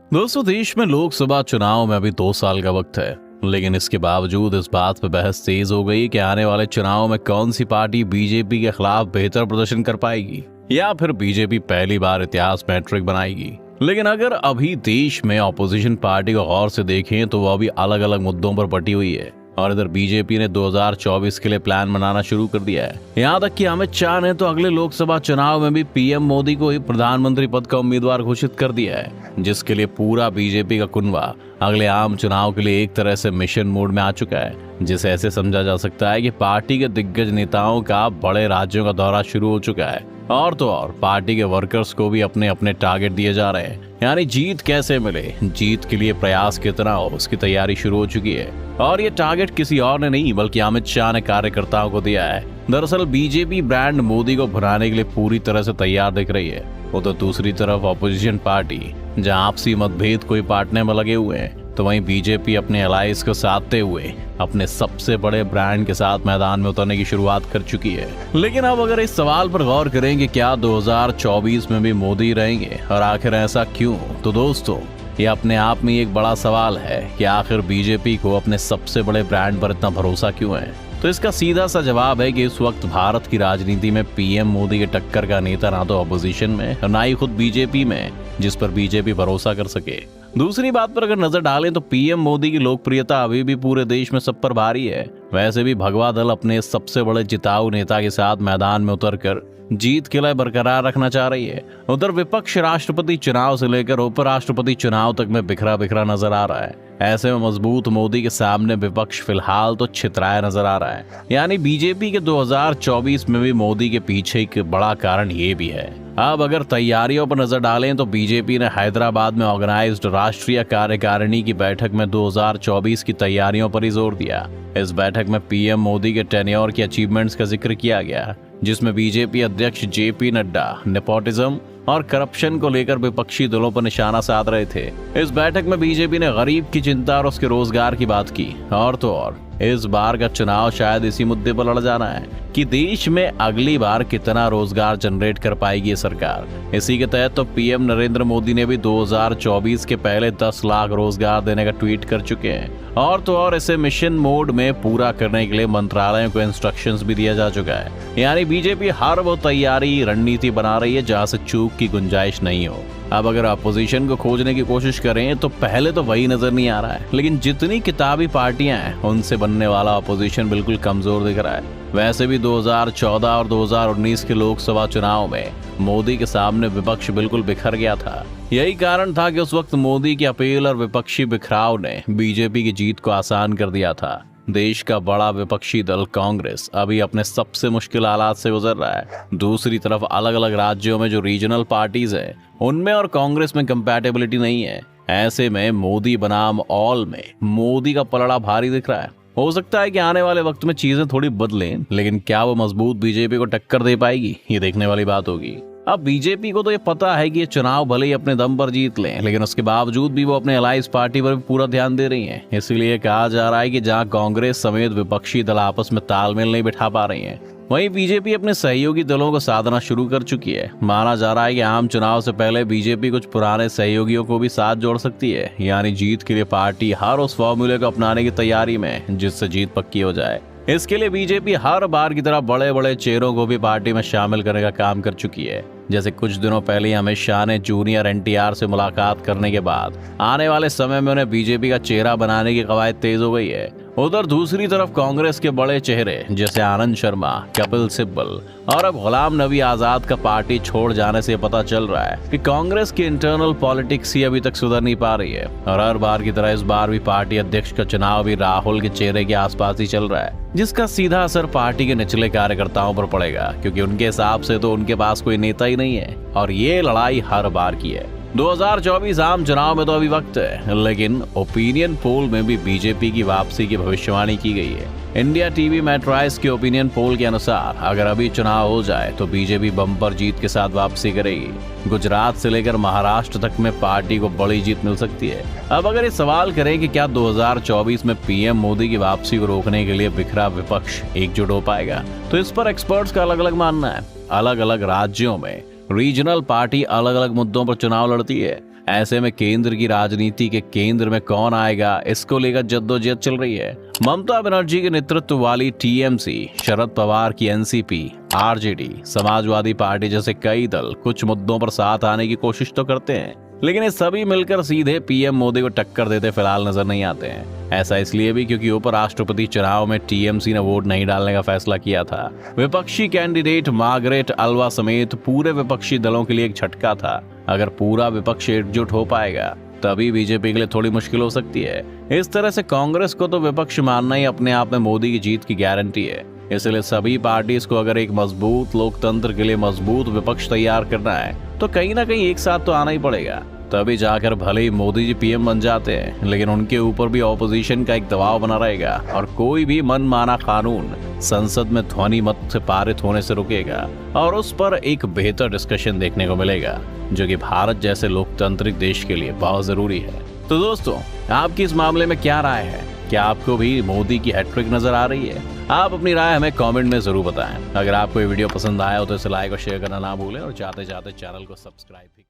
दोस्तों, देश में लोकसभा चुनाव में अभी 2 साल का वक्त है, लेकिन इसके बावजूद इस बात पर बहस तेज हो गई कि आने वाले चुनाव में कौन सी पार्टी बीजेपी के खिलाफ बेहतर प्रदर्शन कर पाएगी या फिर बीजेपी पहली बार इतिहास में हैट्रिक बनाएगी। लेकिन अगर अभी देश में ऑपोजिशन पार्टी को गौर से देखें तो वह अभी अलग अलग मुद्दों पर बटी हुई है और इधर बीजेपी ने 2024 के लिए प्लान बनाना शुरू कर दिया है। यहाँ तक कि अमित शाह ने तो अगले लोकसभा चुनाव में भी पीएम मोदी को ही प्रधानमंत्री पद का उम्मीदवार घोषित कर दिया है, जिसके लिए पूरा बीजेपी का कुनबा अगले आम चुनाव के लिए एक तरह से मिशन मोड में आ चुका है, जिसे ऐसे समझा जा सकता है कि पार्टी के दिग्गज नेताओं का बड़े राज्यों का दौरा शुरू हो चुका है और तो और पार्टी के वर्कर्स को भी अपने अपने टारगेट दिए जा रहे हैं। यानी जीत कैसे मिले, जीत के लिए प्रयास कितना हो, उसकी तैयारी शुरू हो चुकी है और ये टारगेट किसी और ने नहीं बल्कि अमित शाह ने कार्यकर्ताओं को दिया है। दरअसल बीजेपी ब्रांड मोदी को भुनाने के लिए पूरी तरह से तैयार दिख रही है। वो तो दूसरी तरफ ऑपोजिशन पार्टी जहां आपसी मतभेद कोई पाटने में लगे हुए हैं, तो वहीं बीजेपी अपने अलायंस को साधते हुए अपने सबसे बड़े ब्रांड के साथ मैदान में उतरने की शुरुआत कर चुकी है। लेकिन अब अगर इस सवाल पर गौर करें कि क्या 2024 में भी मोदी रहेंगे और आखिर ऐसा क्यों, तो दोस्तों ये अपने आप में एक बड़ा सवाल है कि आखिर बीजेपी को अपने सबसे बड़े ब्रांड पर इतना भरोसा क्यों है। तो इसका सीधा सा जवाब है कि इस वक्त भारत की राजनीति में पीएम मोदी के टक्कर का नेता ना तो ऑपोजिशन में और ना ही खुद बीजेपी में जिस पर बीजेपी भरोसा कर सके। दूसरी बात पर अगर नजर डालें तो पीएम मोदी की लोकप्रियता अभी भी पूरे देश में सब पर भारी है। वैसे भी भगवा दल अपने सबसे बड़े जिताऊ नेता के साथ मैदान में उतरकर जीत के लिए बरकरार रखना चाह रही है। उधर विपक्ष राष्ट्रपति चुनाव से लेकर उपराष्ट्रपति चुनाव तक में बिखरा बिखरा नजर आ रहा है। ऐसे में मजबूत मोदी के सामने विपक्ष फिलहाल तो छितराया नजर आ रहा है। यानी बीजेपी के 2024 में भी मोदी के पीछे एक बड़ा कारण ये भी है। अब अगर तैयारियों पर नजर डालें तो बीजेपी ने हैदराबाद में ऑर्गेनाइज्ड राष्ट्रीय कार्यकारिणी की बैठक में 2024 की तैयारियों पर ही जोर दिया। इस बैठक में पीएम मोदी के टेन्योर की अचीवमेंट्स का जिक्र किया गया, जिसमें बीजेपी अध्यक्ष जेपी नड्डा नेपोटिज्म और करप्शन को लेकर विपक्षी दलों पर निशाना साध रहे थे। इस बैठक में बीजेपी ने गरीब की चिंता और उसके रोजगार की बात की और तो और इस बार का चुनाव शायद इसी मुद्दे पर लड़ जाना है कि देश में अगली बार कितना रोजगार जनरेट कर पाएगी ये सरकार। इसी के तहत तो पीएम नरेंद्र मोदी ने भी 2024 के पहले 10 लाख रोजगार देने का ट्वीट कर चुके हैं और तो और इसे मिशन मोड में पूरा करने के लिए मंत्रालयों को इंस्ट्रक्शंस भी दिया जा चुका है। यानी बीजेपी हर वो तैयारी रणनीति बना रही है जहां से चूक की गुंजाइश नहीं हो। अब अगर अपोजिशन को खोजने की कोशिश करें तो पहले तो वही नजर नहीं आ रहा है, लेकिन जितनी किताबी पार्टियां हैं उनसे बनने वाला अपोजिशन बिल्कुल कमजोर दिख रहा है। वैसे भी 2014 और 2019 के लोकसभा चुनाव में मोदी के सामने विपक्ष बिल्कुल बिखर गया था। यही कारण था कि उस वक्त मोदी की अपील और विपक्षी बिखराव ने बीजेपी की जीत को आसान कर दिया था। देश का बड़ा विपक्षी दल कांग्रेस अभी अपने सबसे मुश्किल हालात से गुजर रहा है। दूसरी तरफ अलग अलग राज्यों में जो रीजनल पार्टीज हैं उनमें और कांग्रेस में कंपैटिबिलिटी नहीं है। ऐसे में मोदी बनाम ऑल में मोदी का पलड़ा भारी दिख रहा है। हो सकता है कि आने वाले वक्त में चीजें थोड़ी बदलें, लेकिन क्या वो मजबूत बीजेपी को टक्कर दे पाएगी, ये देखने वाली बात होगी। अब बीजेपी को तो ये पता है कि ये चुनाव भले ही अपने दम पर जीत लें, लेकिन उसके बावजूद भी वो अपने अलायंस पार्टी पर भी पूरा ध्यान दे रही हैं। इसीलिए कहा जा रहा है कि जहां कांग्रेस समेत विपक्षी दल आपस में तालमेल नहीं बिठा पा रही हैं, वहीं बीजेपी अपने सहयोगी दलों को साधना शुरू कर चुकी है। माना जा रहा है कि आम चुनाव से पहले बीजेपी कुछ पुराने सहयोगियों को भी साथ जोड़ सकती है। यानी जीत के लिए पार्टी हर उस फॉर्मूले को अपनाने की तैयारी में जिससे जीत पक्की हो जाए। इसके लिए बीजेपी हर बार की तरह बड़े बड़े चेहरों को भी पार्टी में शामिल करने का काम कर चुकी है। जैसे कुछ दिनों पहले अमित शाह ने जूनियर एनटीआर से मुलाकात करने के बाद आने वाले समय में उन्हें बीजेपी का चेहरा बनाने की कवायद तेज हो गई है। उधर दूसरी तरफ कांग्रेस के बड़े चेहरे जैसे आनंद शर्मा, कपिल सिब्बल और अब गुलाम नबी आजाद का पार्टी छोड़ जाने से पता चल रहा है कि कांग्रेस की इंटरनल पॉलिटिक्स ही अभी तक सुधर नहीं पा रही है और हर बार की तरह इस बार भी पार्टी अध्यक्ष का चुनाव भी राहुल के चेहरे के आसपास ही चल रहा है, जिसका सीधा असर पार्टी के निचले कार्यकर्ताओं पर पड़ेगा, क्योंकि उनके हिसाब से तो उनके पास कोई नेता ही नहीं है और ये लड़ाई हर बार की है। 2024 आम चुनाव में तो अभी वक्त है, लेकिन ओपिनियन पोल में भी बीजेपी की वापसी की भविष्यवाणी की गई है। इंडिया टीवी मैट्राइस के ओपिनियन पोल के अनुसार अगर अभी चुनाव हो जाए तो बीजेपी बम्पर जीत के साथ वापसी करेगी। गुजरात से लेकर महाराष्ट्र तक में पार्टी को बड़ी जीत मिल सकती है। अब अगर ये सवाल करें कि क्या 2024 में पीएम मोदी की वापसी को रोकने के लिए बिखरा विपक्ष एकजुट हो पाएगा, तो इस पर एक्सपर्ट्स का अलग अलग मानना है। अलग अलग राज्यों में रीजनल पार्टी अलग अलग मुद्दों पर चुनाव लड़ती है। ऐसे में केंद्र की राजनीति के केंद्र में कौन आएगा, इसको लेकर जद्दोजहद चल रही है। ममता बनर्जी के नेतृत्व वाली टीएमसी, शरद पवार की एनसीपी, आरजेडी, समाजवादी पार्टी जैसे कई दल कुछ मुद्दों पर साथ आने की कोशिश तो करते हैं, लेकिन ये सभी मिलकर सीधे पीएम मोदी को टक्कर देते फिलहाल नजर नहीं आते हैं। ऐसा इसलिए भी क्योंकि उपराष्ट्रपति चुनाव में टीएमसी ने वोट नहीं डालने का फैसला किया था। विपक्षी कैंडिडेट मार्गरेट अल्वा समेत पूरे विपक्षी दलों के लिए एक झटका था। अगर पूरा विपक्ष एकजुट हो पाएगा तभी बीजेपी के लिए थोड़ी मुश्किल हो सकती है। इस तरह से कांग्रेस को तो विपक्ष मानना ही अपने आप में मोदी की जीत की गारंटी है। इसलिए सभी पार्टीज को अगर एक मजबूत लोकतंत्र के लिए मजबूत विपक्ष तैयार करना है तो कहीं ना कहीं एक साथ तो आना ही पड़ेगा। तभी जाकर भले ही मोदी जी पीएम बन जाते हैं, लेकिन उनके ऊपर भी ऑपोजिशन का एक दबाव बना रहेगा और कोई भी मनमाना कानून संसद में ध्वनि मत से पारित होने से रुकेगा और उस पर एक बेहतर डिस्कशन देखने को मिलेगा, जो कि भारत जैसे लोकतांत्रिक देश के लिए बहुत जरूरी है। तो दोस्तों, आपकी इस मामले में क्या राय है? क्या आपको भी मोदी की हैट्रिक नजर आ रही है? आप अपनी राय हमें कमेंट में जरूर बताएं। अगर आपको ये वीडियो पसंद आया हो तो इसे लाइक और शेयर करना ना भूलें और जाते जाते चैनल को सब्सक्राइब भी